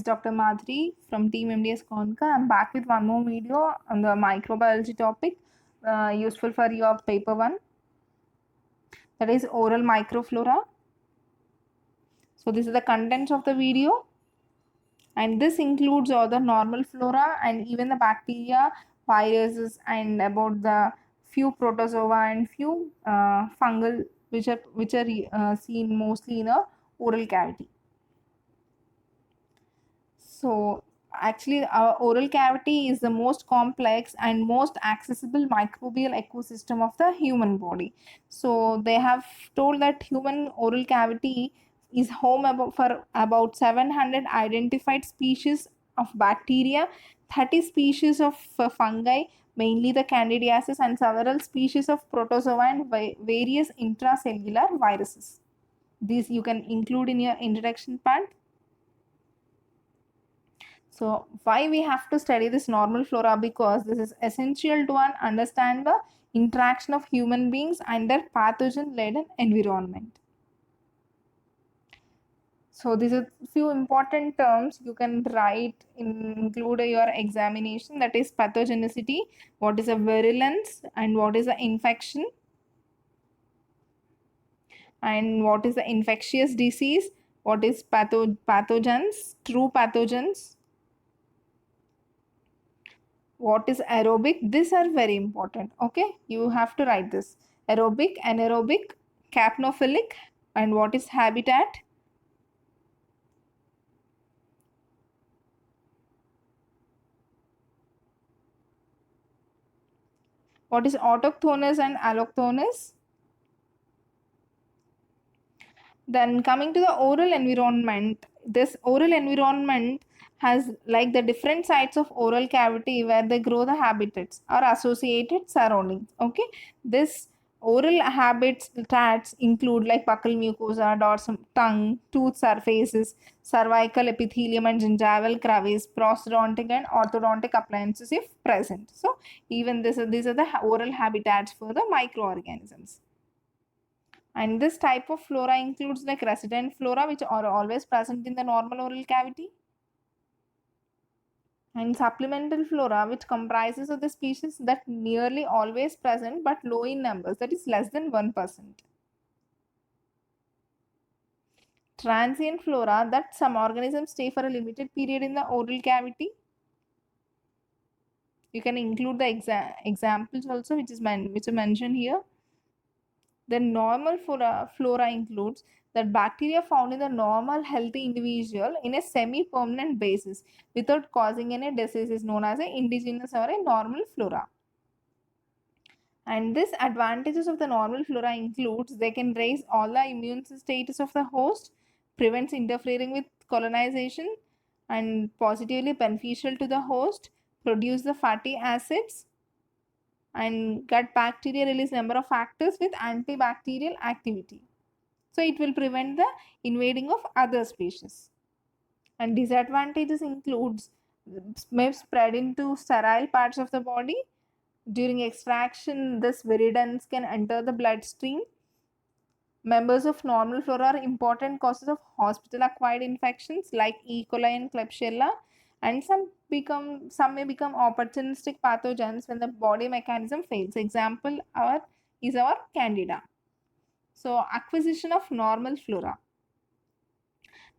is Dr. Madhuri from Team MDSCONQUER. I'm back with one more video on the microbiology topic, useful for your paper 1. That is oral microflora. So this is the contents of the video, and this includes all the normal flora and even the bacteria, viruses, and about the few protozoa and few fungal which are seen mostly in a oral cavity. So actually our oral cavity is the most complex and most accessible microbial ecosystem of the human body. So they have told that human oral cavity is home for about 700 identified species of bacteria, 30 species of fungi, mainly the candidiasis, and several species of protozoa and various intracellular viruses. These you can include in your introduction part. So why we have to study this normal flora? Because this is essential to understand the interaction of human beings and their pathogen-laden environment. So these are few important terms you can write include your examination, that is pathogenicity, what is a virulence, and what is the infection, and what is the infectious disease, what is pathogens, true pathogens, what is aerobic. These are very important. Okay, you have to write this: aerobic, anaerobic, capnophilic, and what is habitat, what is autochthonous and allochthonous. Then coming to the oral environment, this oral environment has like the different sites of oral cavity where they grow the habitats or associated surroundings. Okay, this oral habitats include like buccal mucosa, dorsal tongue, tooth surfaces, cervical epithelium, and gingival crevice, prosthodontic and orthodontic appliances if present. So even these are the oral habitats for the microorganisms. And this type of flora includes like resident flora, which are always present in the normal oral cavity, and supplemental flora, which comprises of the species that nearly always present but low in numbers, that is less than 1%. Transient flora, that some organisms stay for a limited period in the oral cavity. You can include the examples also, which are mentioned here. The normal flora includes that bacteria found in the normal healthy individual in a semi-permanent basis without causing any disease is known as an indigenous or a normal flora. And this advantages of the normal flora includes they can raise all the immune status of the host, prevents interfering with colonization, and positively beneficial to the host, produce the fatty acids, and gut bacteria release number of factors with antibacterial activity. So it will prevent the invading of other species. And disadvantages includes may spread into sterile parts of the body. During extraction, this viridans can enter the bloodstream. Members of normal flora are important causes of hospital-acquired infections like E. coli and Klebsiella, and some may become opportunistic pathogens when the body mechanism fails. Example is our Candida. So acquisition of normal flora.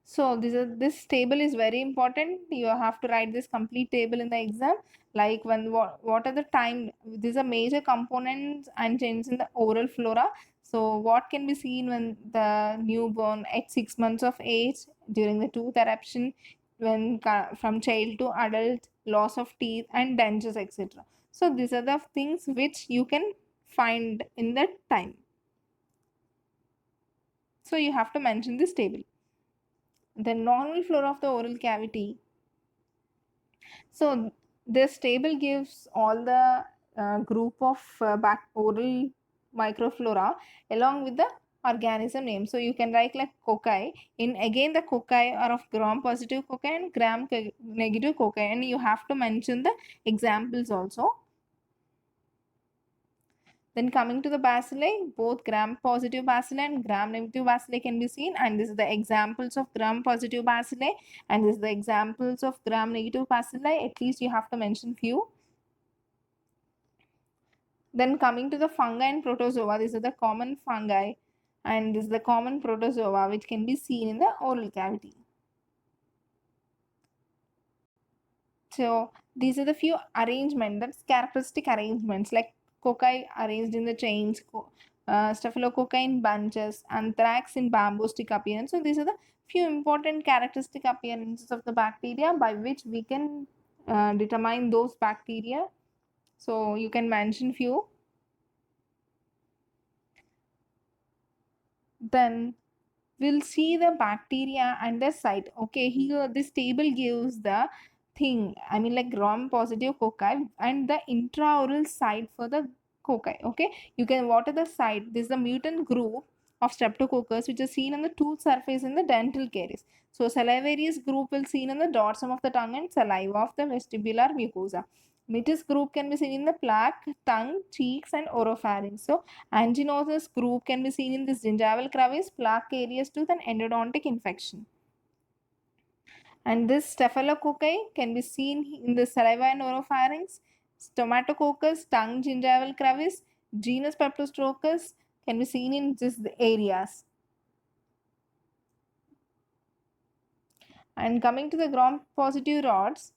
So this table is very important. You have to write this complete table in the exam. Like what are the time? These are major components and changes in the oral flora. So what can be seen when the newborn at 6 months of age, during the tooth eruption, when from child to adult, loss of teeth and dentures, etc. So these are the things which you can find in that time. So you have to mention this table. The normal flora of the oral cavity. So this table gives all the group of oral microflora along with the organism name. So you can write like cocci. In again the cocci are of gram-positive cocci and gram-negative cocci, and you have to mention the examples also. Then coming to the bacilli, both gram-positive bacilli and gram-negative bacilli can be seen, and this is the examples of gram-positive bacilli, and this is the examples of gram-negative bacilli. At least you have to mention few. Then coming to the fungi and protozoa, these are the common fungi, and this is the common protozoa which can be seen in the oral cavity. So these are the few arrangement, that's characteristic arrangements, like cocci arranged in the chains, staphylococci in bunches, anthrax in bamboo stick appearance. So these are the few important characteristic appearances of the bacteria by which we can determine those bacteria. So you can mention few. Then we'll see the bacteria and the site. Okay, here this table gives the thing, I mean like gram-positive cocci and the intraoral site for the cocci. Okay, you can, what are the site? This is the mutant group of streptococcus which is seen on the tooth surface in the dental caries. So salivarius group will seen on the dorsum of the tongue and saliva of the vestibular mucosa. Mitis group can be seen in the plaque, tongue, cheeks and oropharynx. So anginosus group can be seen in this gingival crevice, plaque caries tooth and endodontic infection. And this staphylococci can be seen in the saliva and oropharynx, stomatococcus, tongue, gingival crevice, genus Peplostrocus can be seen in these areas. And coming to the gram-positive rods,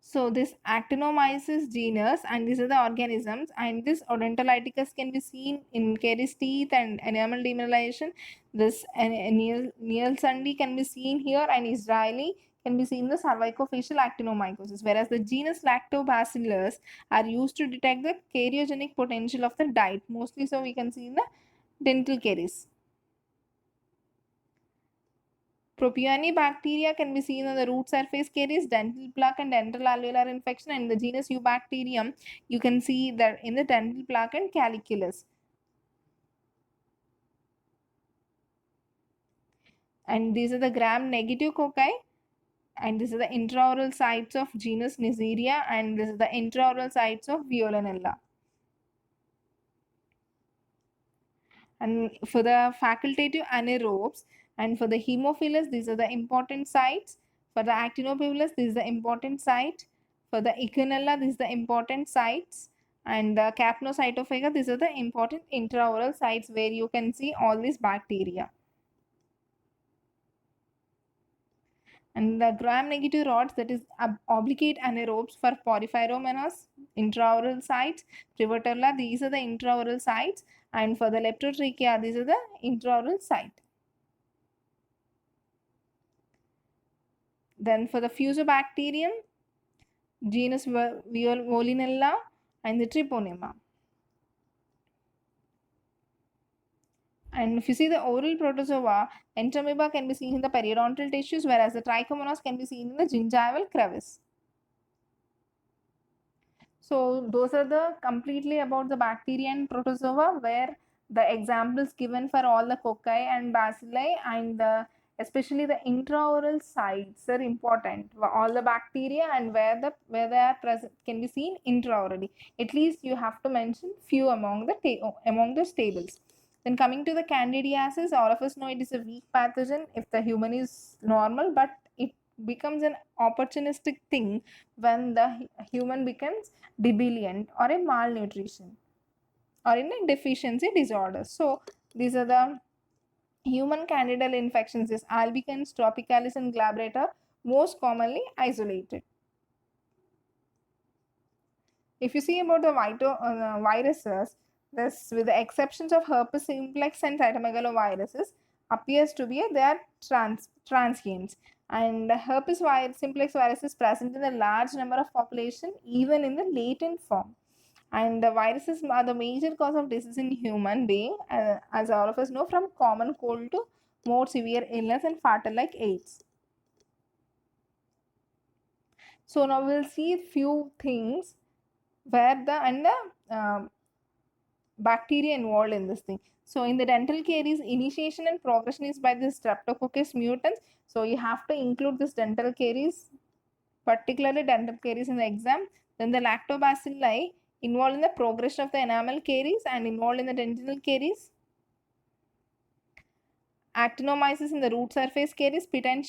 so this actinomyces genus, and these are the organisms, and this odontoliticus can be seen in caries teeth and enamel demineralization. This Nielsendi can be seen here, and Israeli can be seen in the cervicofacial actinomycosis, whereas the genus Lactobacillus are used to detect the cariogenic potential of the diet, mostly so we can see in the dental caries. Propionibacteria can be seen on the root surface caries, dental plaque and dental alveolar infection, and the genus Eubacterium you can see that in the dental plaque and caliculus. And these are the gram-negative cocci, and this is the intraoral sites of genus Neisseria, and this is the intraoral sites of Violinella. And for the facultative anaerobes and for the Haemophilus, these are the important sites. For the Actinopilus, this is the important site. For the Echinella, this is the important sites. And the Capnocytophaga, these are the important intraoral sites where you can see all these bacteria. And the gram-negative rods, that is obligate anaerobes for Porphyromonas, intraoral sites. Privotella, these are the intraoral sites. And for the Leptotrachea, these are the intraoral site. Then for the Fusobacterium, genus Volinella and the Treponema. And if you see the oral protozoa, Entamoeba can be seen in the periodontal tissues, whereas the Trichomonas can be seen in the gingival crevice. So those are the completely about the bacteria and protozoa, where the examples given for all the cocci and bacilli, and especially the intraoral sites are important. All the bacteria and where they are present can be seen intraorally. At least you have to mention few among those tables. Then coming to the candidiasis, all of us know it is a weak pathogen if the human is normal, but it becomes an opportunistic thing when the human becomes debilient or a malnutrition or in a deficiency disorder. So these are the human candidal infections is albicans, tropicalis and glabrata, most commonly isolated. If you see about the viruses, this with the exceptions of herpes simplex and cytomegaloviruses appears to be they are transients, and the herpes simplex virus is present in a large number of population even in the latent form, and the viruses are the major cause of disease in human being, as all of us know, from common cold to more severe illness and fatal like AIDS. So now we'll see few things where the bacteria involved in this thing. So in the dental caries, initiation and progression is by the Streptococcus mutans. So you have to include this dental caries, particularly dental caries in the exam. Then the lactobacilli involved in the progression of the enamel caries and involved in the dentinal caries. Actinomyces in the root surface caries, pit and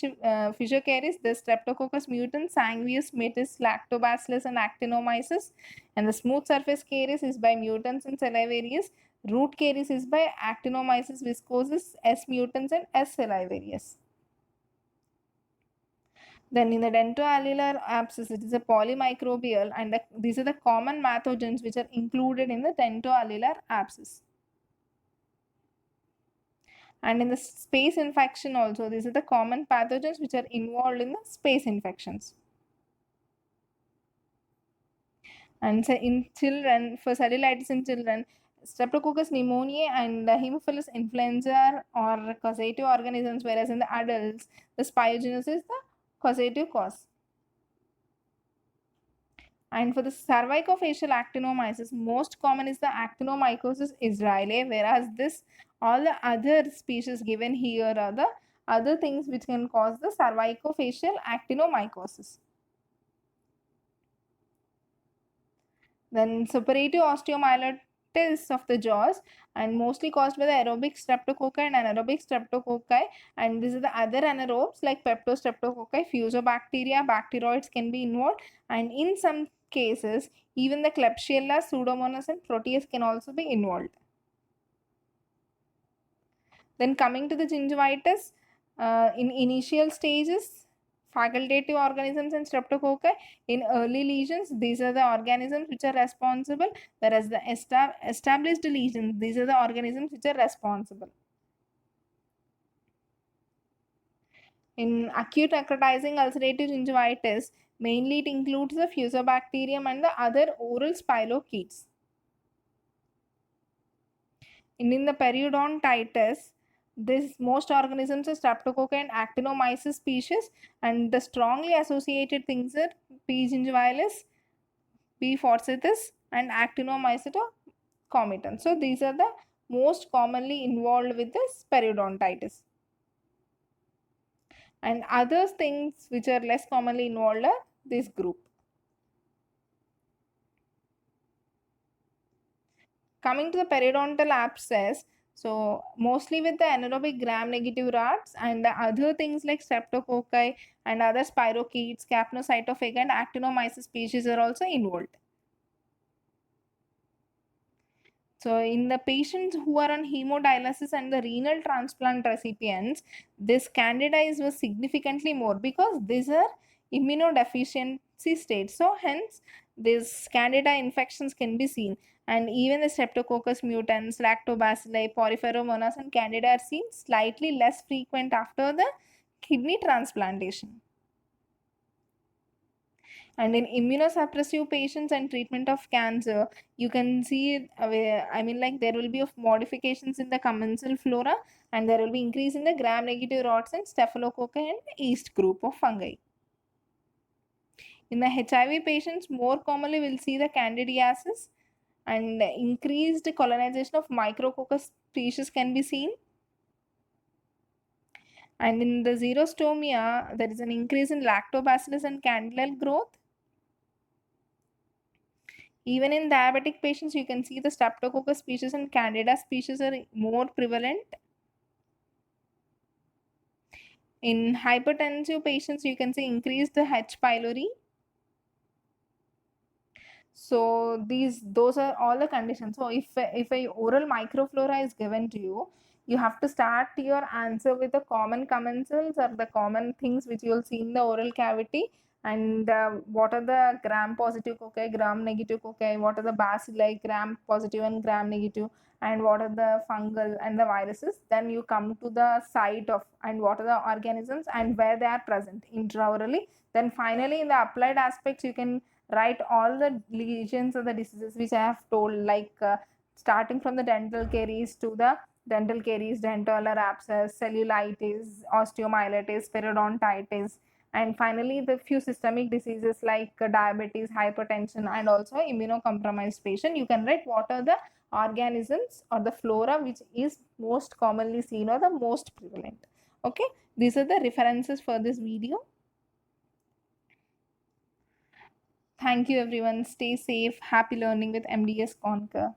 fissure caries, the Streptococcus mutans, sanguineous, metis, lactobacillus, and actinomyces. And the smooth surface caries is by mutants and salivarius. Root caries is by actinomyces viscosus, S mutans, and S salivarius. Then in the dentoalveolar abscess, it is a polymicrobial, and these are the common pathogens which are included in the dentoalveolar abscess. And in the space infection also, these are the common pathogens which are involved in the space infections. And so in children, for cellulitis in children, Streptococcus pneumoniae and Haemophilus influenza are causative organisms, whereas in the adults, the spiogenus is the causative cause. And for the cervicofacial actinomyces, most common is the actinomycosis israeli, whereas this all the other species given here are the other things which can cause the cervicofacial actinomycosis. Then suppurative osteomyelitis of the jaws, and mostly caused by the aerobic streptococci and anaerobic streptococci, and this is the other anaerobes like peptostreptococci, fusobacteria, bacteroids can be involved, and in some cases even the Klebsiella, Pseudomonas, and Proteus can also be involved. Then coming to the gingivitis, in initial stages, facultative organisms and streptococci. In early lesions, these are the organisms which are responsible, whereas the established lesions, these are the organisms which are responsible. In acute necrotizing ulcerative gingivitis, mainly it includes the fusobacterium and the other oral spirochetes. In the periodontitis, this most organisms are streptococci and actinomyces species, and the strongly associated things are P. gingivalis, P. forsythis, and actinomycetocomiton. So these are the most commonly involved with this periodontitis. And other things which are less commonly involved are this group. Coming to the periodontal abscess, so mostly with the anaerobic gram-negative rats, and the other things like streptococci and other spirochetes, capnocytophaga, and actinomyces species are also involved. So in the patients who are on hemodialysis and the renal transplant recipients, this candidiase was significantly more because these are immunodeficiency states. So hence these candida infections can be seen, and even the streptococcus mutans, lactobacilli, porphyromonas, and candida are seen slightly less frequent after the kidney transplantation. And in immunosuppressive patients and treatment of cancer, you can see, there will be of modifications in the commensal flora, and there will be increase in the gram-negative rods and staphylococci and yeast group of fungi. In the HIV patients, more commonly we'll see the candidiasis, and increased colonization of micrococcus species can be seen. And in the xerostomia, there is an increase in lactobacillus and candidal growth. Even in diabetic patients, you can see the streptococcus species and candida species are more prevalent. In hypertensive patients, you can see increased H. pylori. So those are all the conditions. So if a oral microflora is given to you, you have to start your answer with the common commensals or the common things which you will see in the oral cavity, and what are the gram positive cocci, gram negative cocci, what are the bacilli, gram positive and gram negative, and what are the fungal and the viruses. Then you come to the site of and what are the organisms and where they are present intraorally. Then finally in the applied aspects, you can write all the lesions or the diseases which I have told, like starting from the dental caries to the dental caries, dental abscess, cellulitis, osteomyelitis, periodontitis, and finally the few systemic diseases like diabetes, hypertension, and also immunocompromised patient. You can write what are the organisms or the flora which is most commonly seen or the most prevalent. Okay, these are the references for this video. Thank you, everyone. Stay safe. Happy learning with MDS Conquer.